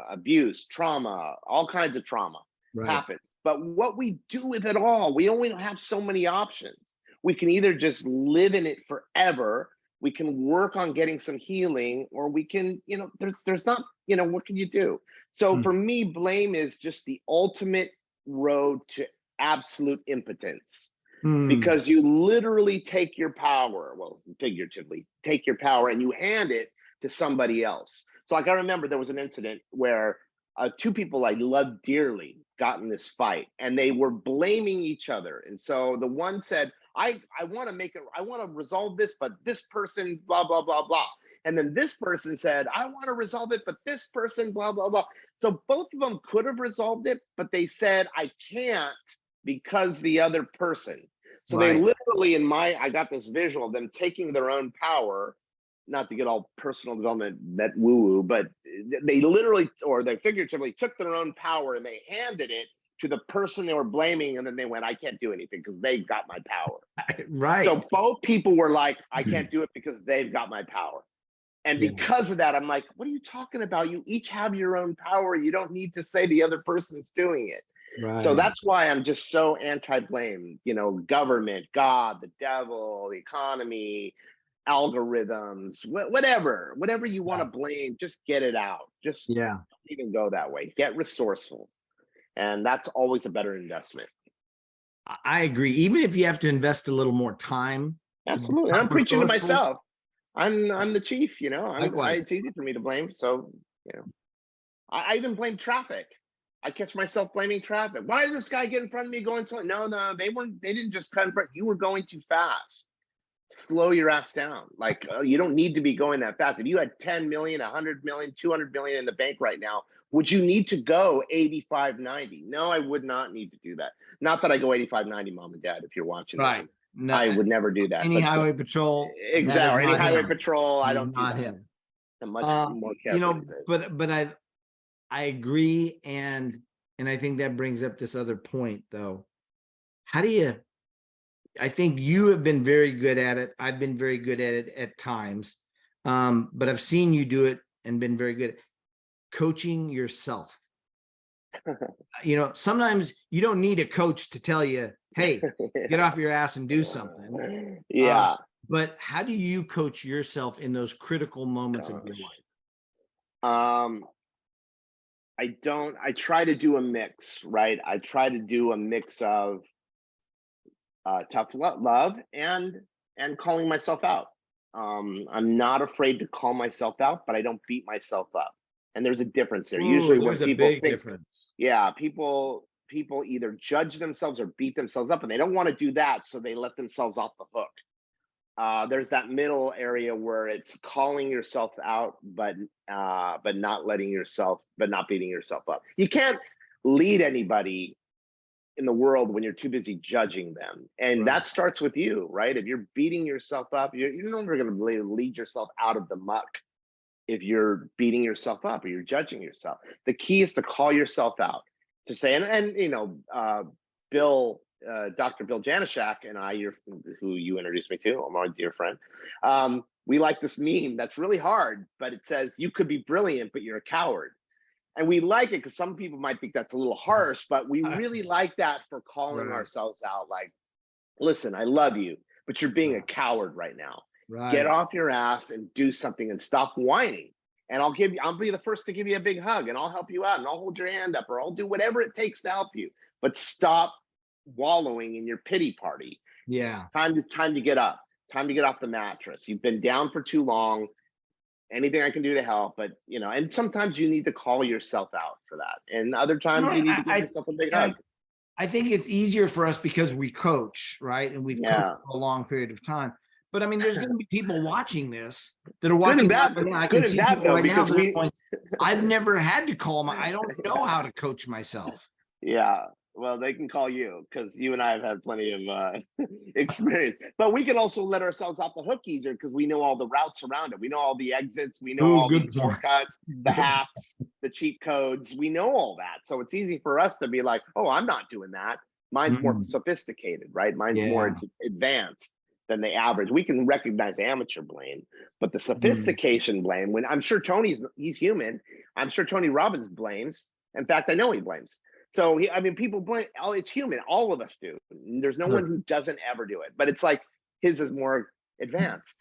abuse, trauma, all kinds of trauma happens. But what we do with it all, we only have so many options. We can either just live in it forever, we can work on getting some healing, or we can, there's not, what can you do? So for me, blame is just the ultimate road to absolute impotence. Because you literally take your power, well, figuratively, take your power and you hand it to somebody else. So like I remember there was an incident where two people I loved dearly got in this fight and they were blaming each other. And so the one said, I want to resolve this, but this person, blah, blah, blah, blah. And then this person said, I want to resolve it, but this person, blah, blah, blah. So both of them could have resolved it, but they said, I can't because the other person. So they literally, I got this visual of them taking their own power, not to get all personal development woo-woo, but they literally, or they figuratively took their own power and they handed it to the person they were blaming. And then they went, I can't do anything because they've got my power. So both people were like, I can't do it because they've got my power. And because of that, I'm like, what are you talking about? You each have your own power. You don't need to say the other person's doing it. So that's why I'm just so anti-blame, government, God, the devil, the economy, algorithms, whatever you want to blame, just get it out. Just don't even go that way. Get resourceful. And that's always a better investment. I agree. Even if you have to invest a little more time. Absolutely. And I'm preaching to myself. I'm the chief, it's easy for me to blame. So, I even blame traffic. I catch myself blaming traffic. Why does this guy get in front of me going slow? No, they didn't just cut in front. You were going too fast. Slow your ass down. Like, you don't need to be going that fast. If you had 10 million, 100 million, 200 million in the bank right now, would you need to go 85, 90? No, I would not need to do that. Not that I go 85, 90, mom and dad, if you're watching Right. this. No, I would never do that. any But highway patrol. that is exactly, any not highway him. patrol, I That is don't do not that. him. I'm much more You know, careful. but I agree, and I think that brings up this other point though. How do you? I think you have been very good at it. I've been very good at it at times, but I've seen you do it and been very good at coaching yourself. You know, sometimes you don't need a coach to tell you, "Hey, get off your ass and do something." Yeah. But how do you coach yourself in those critical moments of your life? I try to do a mix, right? I try to do a mix of tough love and calling myself out. I'm not afraid to call myself out, but I don't beat myself up. And there's a difference there. Usually when There's a people big think, difference. yeah, people either judge themselves or beat themselves up, and they don't want to do that, so they let themselves off the hook. There's that middle area where it's calling yourself out, but not beating yourself up. You can't lead anybody in the world when you're too busy judging them, and Right. that starts with you, right? If you're beating yourself up, you're never going to lead yourself out of the muck. If you're beating yourself up or you're judging yourself, the key is to call yourself out, to say, and you know, Dr. Bill Janishak and I, who you introduced me to, I'm our dear friend. We like this meme that's really hard, but it says, "You could be brilliant, but you're a coward." And we like it because some people might think that's a little harsh, but we really like that for calling Right. ourselves out. Like, listen, I love you, but you're being a coward right now. Get Right. off your ass and do something and stop whining. And I'll be the first to give you a big hug, and I'll help you out, and I'll hold your hand up, or I'll do whatever it takes to help you. But stop wallowing in your pity party. Yeah. Time to get up. Time to get off the mattress. You've been down for too long. Anything I can do to help, but you know, and sometimes you need to call yourself out for that, and other times you need to give yourself a big hug. I think it's easier for us because we coach, right? And we've coached Yeah. for a long period of time. But I mean, there's going to be people watching this that are Good watching and bad. right now. I Good can and see bad people though, right now because that are we. going, I've never had to call my. I don't know how to coach myself. Yeah. Well, they can call you because you and I have had plenty of experience. But we can also let ourselves off the hook easier because we know all the routes around it. We know all the exits. We know Ooh, all the good point. shortcuts, the hacks, the cheat codes. We know all that. So it's easy for us to be like, oh, I'm not doing that. Mine's more sophisticated, right? Mine's more advanced than the average. We can recognize amateur blame, but the sophistication blame, when I'm sure he's human. I'm sure Tony Robbins blames. In fact, I know he blames. So I mean, people blame. It's human. All of us do. There's no one who doesn't ever do it. But it's like his is more advanced.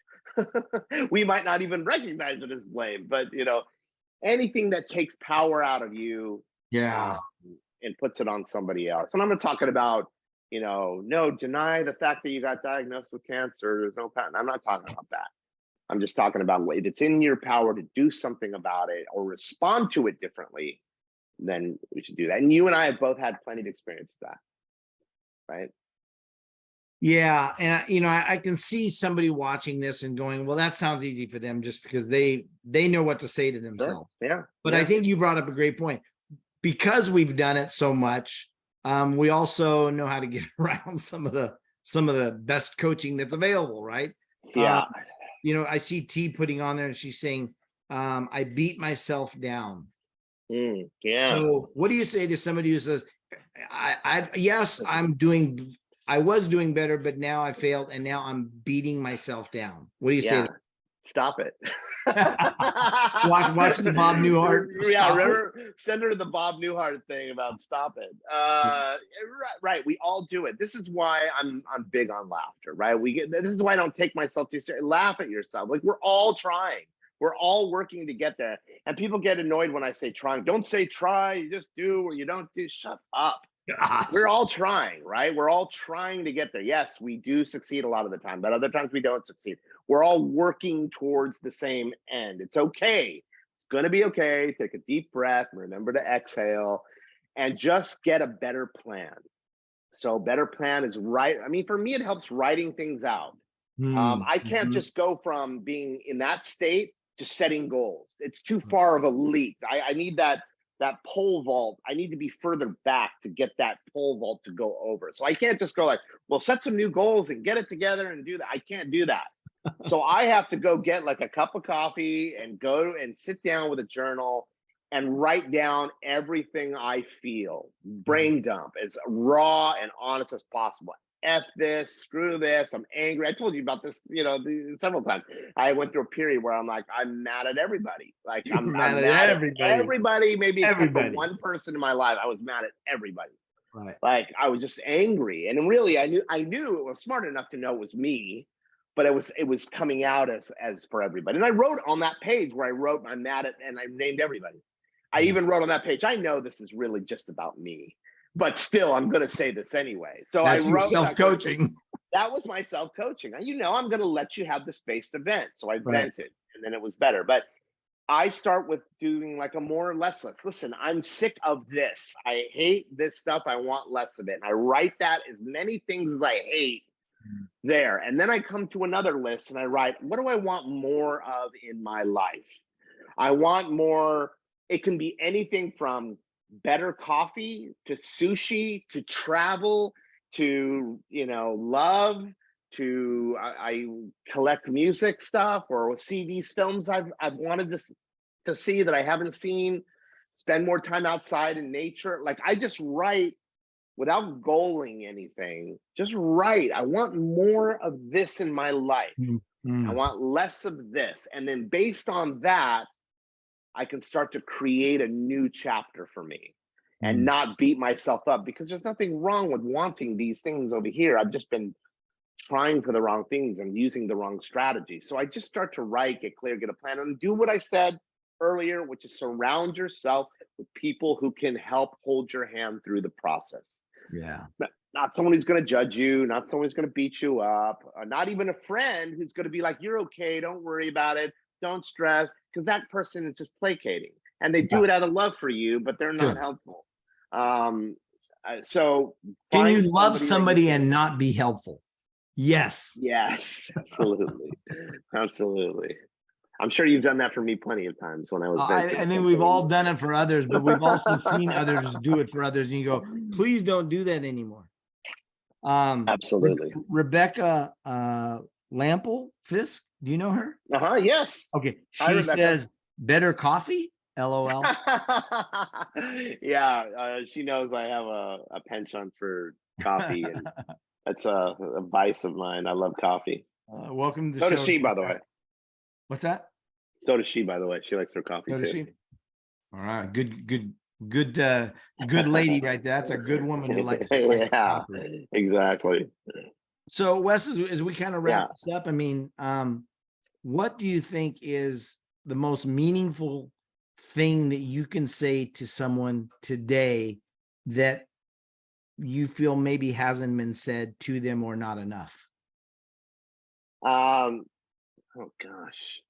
We might not even recognize it as blame, but you know, anything that takes power out of you, Yeah. and puts it on somebody else. And I'm not talking about, you know, no, deny the fact that you got diagnosed with cancer. There's no patent. I'm not talking about that. I'm just talking about if it's in your power to do something about it or respond to it differently, then we should do that. And you and I have both had plenty of experience with that, right? Yeah, and you know, I can see somebody watching this and going, "Well, that sounds easy for them," just because they know what to say to themselves. Sure. Yeah. But I think you brought up a great point. Because we've done it so much, we also know how to get around some of the best coaching that's available, right? Yeah. You know, I see T putting on there and she's saying, I beat myself down. Yeah. So what do you say to somebody who says, I was doing better, but now I failed and now I'm beating myself down. What do you say? Stop it. Watch the Bob Newhart. Yeah, remember, send her to the Bob Newhart thing about stop it. Right, we all do it. This is why I'm big on laughter, right? This is why I don't take myself too seriously. Laugh at yourself. Like, we're all trying. We're all working to get there. And people get annoyed when I say trying. Don't say try, you just do, or you don't do. Shut up. We're all trying, right? We're all trying to get there. Yes, we do succeed a lot of the time, but other times we don't succeed. We're all working towards the same end. It's okay. going to be okay. Take a deep breath, remember to exhale, and just get a better plan. So better plan is right. I mean, for me, it helps writing things out. I can't Mhm. just go from being in that state to setting goals. It's too far of a leap. I need that pole vault. I need to be further back to get that pole vault to go over. So I can't just go like, well, set some new goals and get it together and do that. I can't do that. So I have to go get like a cup of coffee and go and sit down with a journal and write down everything I feel. Brain dump as raw and honest as possible. F this, screw this, I'm angry. I told you about this, several times. I went through a period where I'm like, I'm mad at everybody. Like You're I'm mad at mad at everybody. everybody, maybe except for Everybody. one person in my life. I was mad at everybody. Right. Like I was just angry. And really I knew it was smart enough to know it was me, but it was coming out as for everybody. And I wrote on that page where I wrote I'm mad at, and I named everybody. I even wrote on that page, I know this is really just about me, but still I'm going to say this anyway. So I That's you wrote self-coaching. that was my self-coaching. I'm going to let you have the space to vent. So I Right. vented, and then it was better. But I start with doing like a more or less list. Listen, I'm sick of this. I hate this stuff. I want less of it. And I write that as many things as I hate there. And then I come to another list and I write, what do I want more of in my life? I want more. It can be anything from better coffee to sushi to travel to love to I collect music stuff or see these films I've wanted to see that I haven't seen. Spend more time outside in nature. Like I just write without goaling anything. Just write. I want more of this in my life. I want less of this, and then based on that, I can start to create a new chapter for me and not beat myself up, because there's nothing wrong with wanting these things over here. I've just been trying for the wrong things and using the wrong strategy. So I just start to write, get clear, get a plan, and do what I said earlier, which is surround yourself with people who can help hold your hand through the process. Yeah. Not someone who's going to judge you, not someone who's going to beat you up, not even a friend who's going to be like, you're okay, don't worry about it, don't stress, because that person is just placating, and they do it out of love for you, but they're not helpful. So can you love somebody somebody and not be helpful? Yes. Yes, absolutely. Absolutely. I'm sure you've done that for me plenty of times when I was venting I think we've all something. done it for others, but we've also seen others do it for others, and you go, please don't do that anymore. Absolutely. Rebecca Lample Fisk, do you know her? Yes. Okay. Hi, She Rebecca. says, better coffee? LOL. Yeah, she knows I have a penchant for coffee, and that's a vice of mine. I love coffee. Welcome to the So show. does she, by the way. What's that? So does she, by the way. She likes her coffee So does too. she? All right. Good lady right there. That's a good woman who likes coffee. Exactly. So Wes, as we kind of wrap this up, I mean, what do you think is the most meaningful thing that you can say to someone today that you feel maybe hasn't been said to them or not enough? Oh gosh.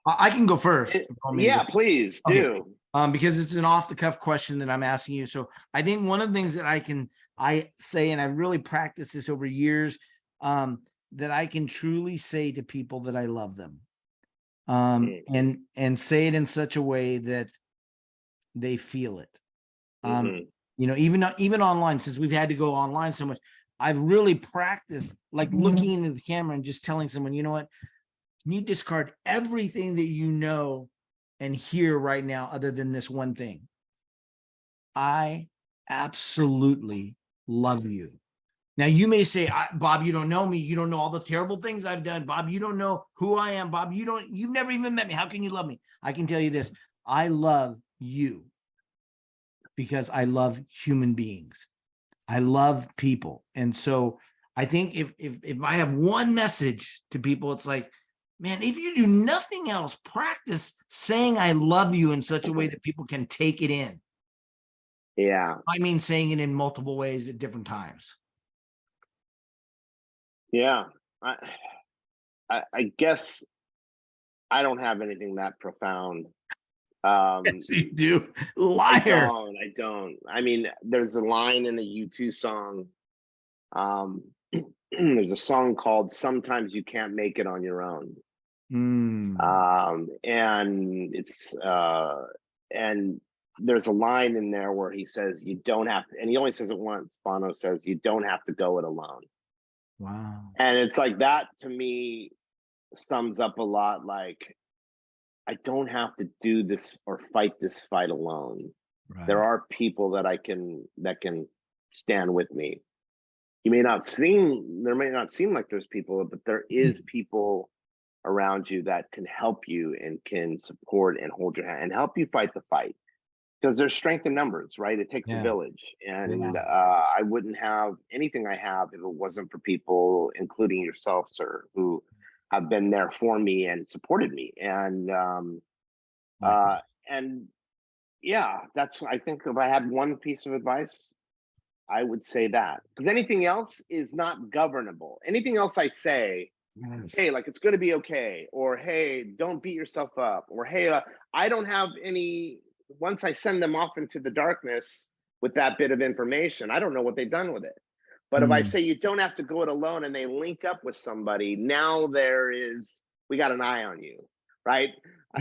I can go first. Yeah, please do. Okay. Because it's an off the cuff question that I'm asking you. So I think one of the things that I say, and I've really practiced this over years, that I can truly say to people that I love them, and say it in such a way that they feel it. Even online, since we've had to go online so much, I've really practiced like looking into the camera and just telling someone, you know what, can you discard everything that you know and hear right now other than this one thing? I absolutely love you. Now you may say, Bob, you don't know me. You don't know all the terrible things I've done. Bob, you don't know who I am. Bob, you've never even met me. How can you love me? I can tell you this. I love you because I love human beings. I love people. And so I think if I have one message to people, it's like, man, if you do nothing else, practice saying I love you in such a way that people can take it in. Yeah. I mean, saying it in multiple ways at different times. Yeah. I guess I don't have anything that profound. Yes, you do. I Liar. don't. I mean, there's a line in a U2 song. Um, there's a song called "Sometimes You Can't Make It on Your Own," and and there's a line in there where he says, "You don't have to," and he only says it once. Bono says, "You don't have to go it alone," Wow. and it's like that to me sums up a lot. Like, I don't have to do this or fight this fight alone. There Right. are people that can stand with me. There may not seem like there's people, but there is people around you that can help you and can support and hold your hand and help you fight the fight. Because there's strength in numbers, right? It takes a Yeah. village, and Yeah. I wouldn't have anything I have if it wasn't for people, including yourself, sir, who have been there for me and supported me. Likewise. And yeah, that's, I think, if I had one piece of advice, I would say that, because anything else is not governable. Anything else I say, Yes. hey, like, it's going to be okay, or hey, don't beat yourself up, or hey, I don't have any. Once I send them off into the darkness with that bit of information, I don't know what they've done with it. But if I Mm. say you don't have to go it alone, and they link up with somebody, now we got an eye on you, right?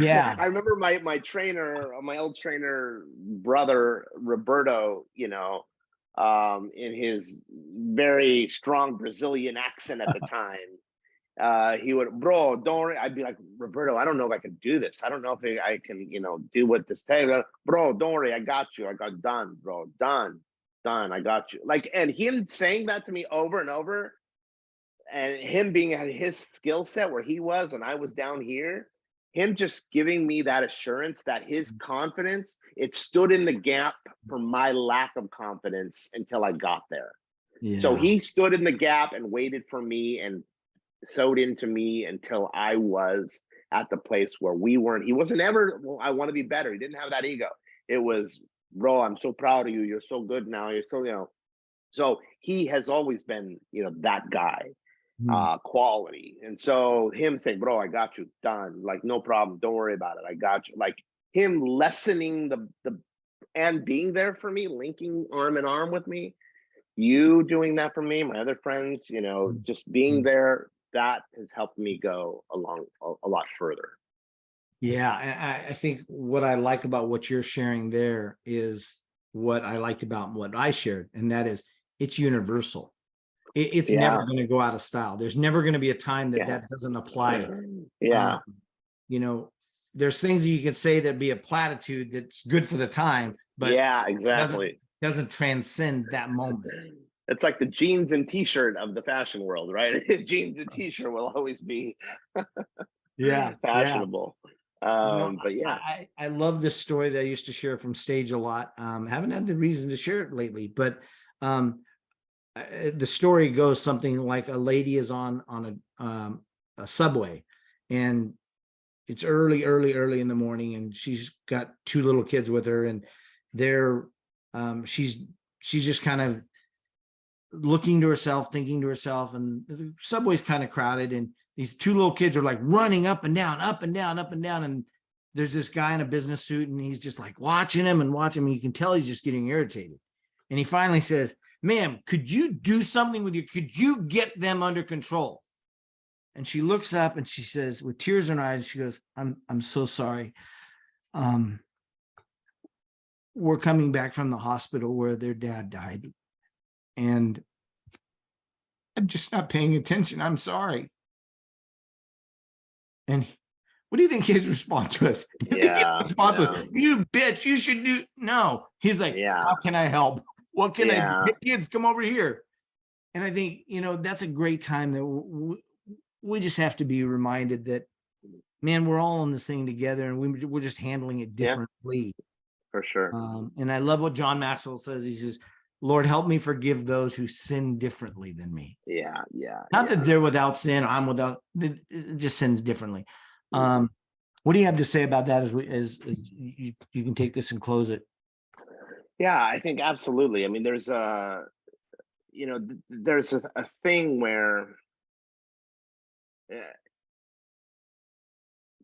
Yeah. I remember my trainer, my old trainer brother Roberto, in his very strong Brazilian accent at the time, he would, bro, don't worry. I'd be like, Roberto, I don't know if I can do this. I don't know if I can, do what this takes. Bro, don't worry. I got you. I got done, bro. Done. I got you. Like, and him saying that to me over and over, and him being at his skill set where he was and I was down here, him just giving me that assurance that his confidence, it stood in the gap for my lack of confidence until I got there. So Yeah. he stood in the gap and waited for me and sewed into me until I was at the place where we weren't. He wasn't ever, well, I want to be better. He didn't have that ego. It was, bro, I'm so proud of you. You're so good now. You're so. So he has always been, that guy, Mm. quality. And so him saying, bro, I got you, done. Like, no problem. Don't worry about it. I got you. Like, him lessening the and being there for me, linking arm in arm with me, you doing that for me, my other friends, just being Mm. there, that has helped me go along a lot further. Yeah. I think what I like about what you're sharing there is what I liked about what I shared, and that is it's universal. It's never Yeah. going to go out of style. There's never going to be a time that Yeah. that doesn't apply. Yeah. You know, there's things that you can say that be a platitude that's good for the time, but Yeah, doesn't exactly. doesn't transcend that moment. It's like the jeans and t-shirt of the fashion world, right? Jeans and t-shirt will always be Yeah, yeah. fashionable. But yeah. I love this story that I used to share from stage a lot. Haven't had the reason to share it lately, but the story goes something like a lady is on a subway, and it's early in the morning, and she's got two little kids with her, and they're she's just kind of looking to herself, thinking to herself, and the subway's kind of crowded, and these two little kids are like running up and down, up and down, up and down, and there's this guy in a business suit, and he's just like watching him and watching him, and you can tell he's just getting irritated. And he finally says, ma'am, could you do something with you? Could you get them under control? And she looks up and she says, with tears in her eyes, she goes, I'm so sorry. We're coming back from the hospital where their dad died, and I'm just not paying attention. I'm sorry. And what do you think his response was? Yeah. You bitch, you should do. No, he's like, Yeah. how can I help? What can I do? Yeah. Hey, kids, come over here. And I think, that's a great time that we just have to be reminded that, man, we're all in this thing together, and we're just handling it Yeah. differently. For sure. And I love what John Maxwell says. He says, Lord, help me forgive those who sin differently than me. Yeah. Yeah. Not that they're without sin, I'm without, it just sins differently. What do you have to say about that as you can take this and close it? Yeah, I think absolutely. I mean, there's there's a thing where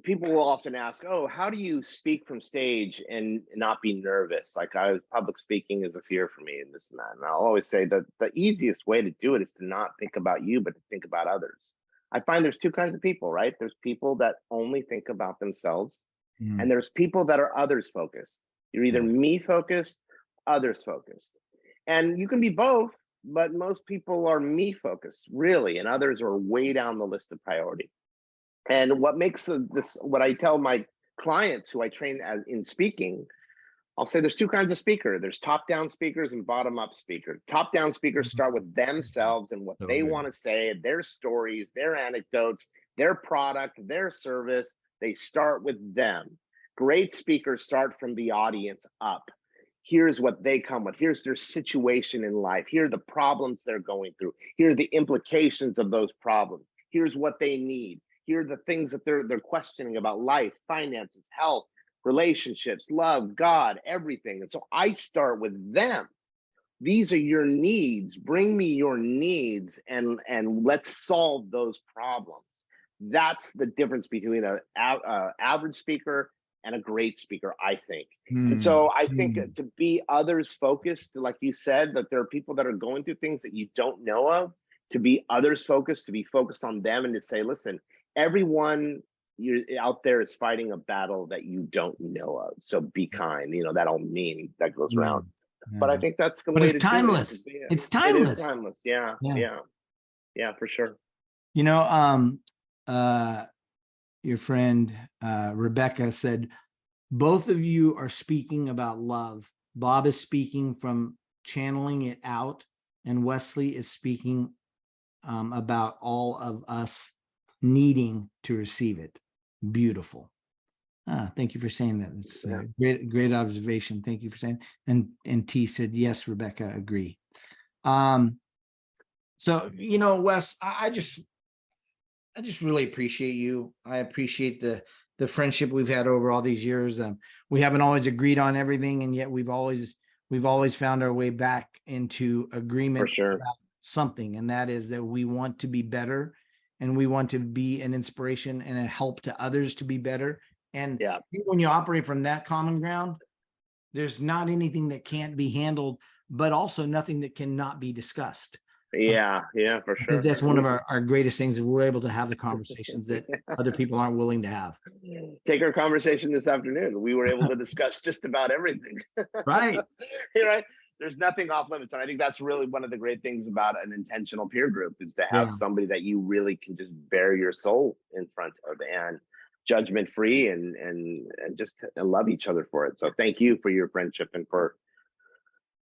people will often ask, oh, how do you speak from stage and not be nervous? Like public speaking is a fear for me and this and that. And I'll always say that the easiest way to do it is to not think about you, but to think about others. I find there's two kinds of people, right? There's people that only think about themselves, and there's people that are others focused. You're either me focused, others focused. And you can be both, but most people are me focused, really, and others are way down the list of priority. And what makes this, what I tell my clients who I train in speaking, I'll say there's two kinds of speakers. There's top-down speakers and bottom-up speakers. Top-down speakers start with themselves and what they want to say, their stories, their anecdotes, their product, their service. They start with them. Great speakers start from the audience up. Here's what they come with. Here's their situation in life. Here are the problems they're going through. Here are the implications of those problems. Here's what they need. Here are the things that they're questioning about life, finances, health, relationships, love, God, everything. And so I start with them. These are your needs. Bring me your needs and let's solve those problems. That's the difference between an average speaker and a great speaker, I think. And so I think to be others focused, like you said, that there are people that are going through things that you don't know of, to be others focused, to be focused on them and to say, listen, everyone you're out there is fighting a battle that you don't know of. So be kind, that old meme that goes around. But I think that's the way to timeless. do it. It's timeless. It is timeless. Yeah, for sure. Your friend Rebecca said, both of you are speaking about love. Bob is speaking from channeling it out, and Wesley is speaking about all of us needing to receive it. Beautiful. Thank you for saying that. It's a great observation. Thank you for saying. And T said, yes, Rebecca, agree. So, Wes, I just really appreciate you. I appreciate the friendship we've had over all these years. We haven't always agreed on everything, and yet we've always found our way back into agreement about something, and that is that we want to be better, and we want to be an inspiration and a help to others to be better. And when you operate from that common ground, there's not anything that can't be handled, but also nothing that cannot be discussed. Yeah, for sure. That's one of our greatest things, that we're able to have the conversations that other people aren't willing to have. Take our conversation this afternoon. We were able to discuss just about everything. Right. Right. There's nothing off limits. And I think that's really one of the great things about an intentional peer group, is to have somebody that you really can just bare your soul in front of, and judgment free, and just love each other for it. So thank you for your friendship and for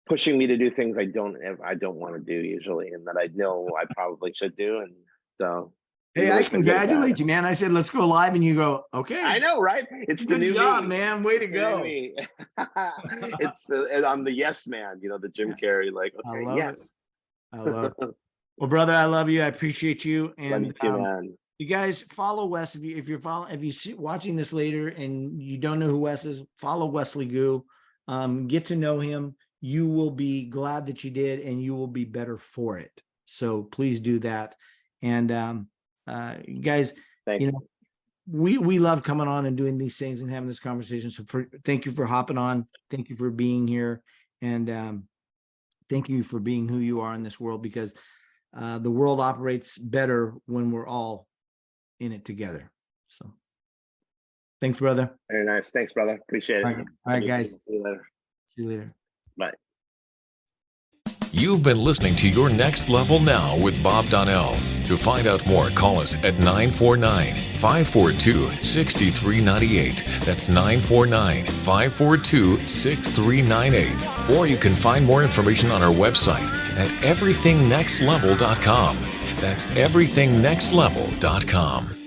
pushing me to do things I don't want to do usually, and that I know I probably should do. And so, hey, I congratulate you, man. I said, let's go live, and you go, okay. I know, right? It's good the new job, me. man. Way to go. It's I'm the yes man, the Jim Carrey, like, okay, yes. I love it. Well, brother, I love you. I appreciate you. And love you too, man. You guys follow Wes. If you're watching this later and you don't know who Wes is, follow Wesley Gu. Get to know him. You will be glad that you did, and you will be better for it. So please do that. And guys, we love coming on and doing these things and having this conversation. So thank you for hopping on. Thank you for being here. And thank you for being who you are in this world, because the world operates better when we're all in it together. So thanks, brother. Very nice. Thanks, brother. Appreciate it. All right, guys. See you later. Bye. You've been listening to Your Next Level Now with Bob Donnell. To find out more, call us at 949-542-6398. That's 949-542-6398. Or you can find more information on our website at everythingnextlevel.com. That's everythingnextlevel.com.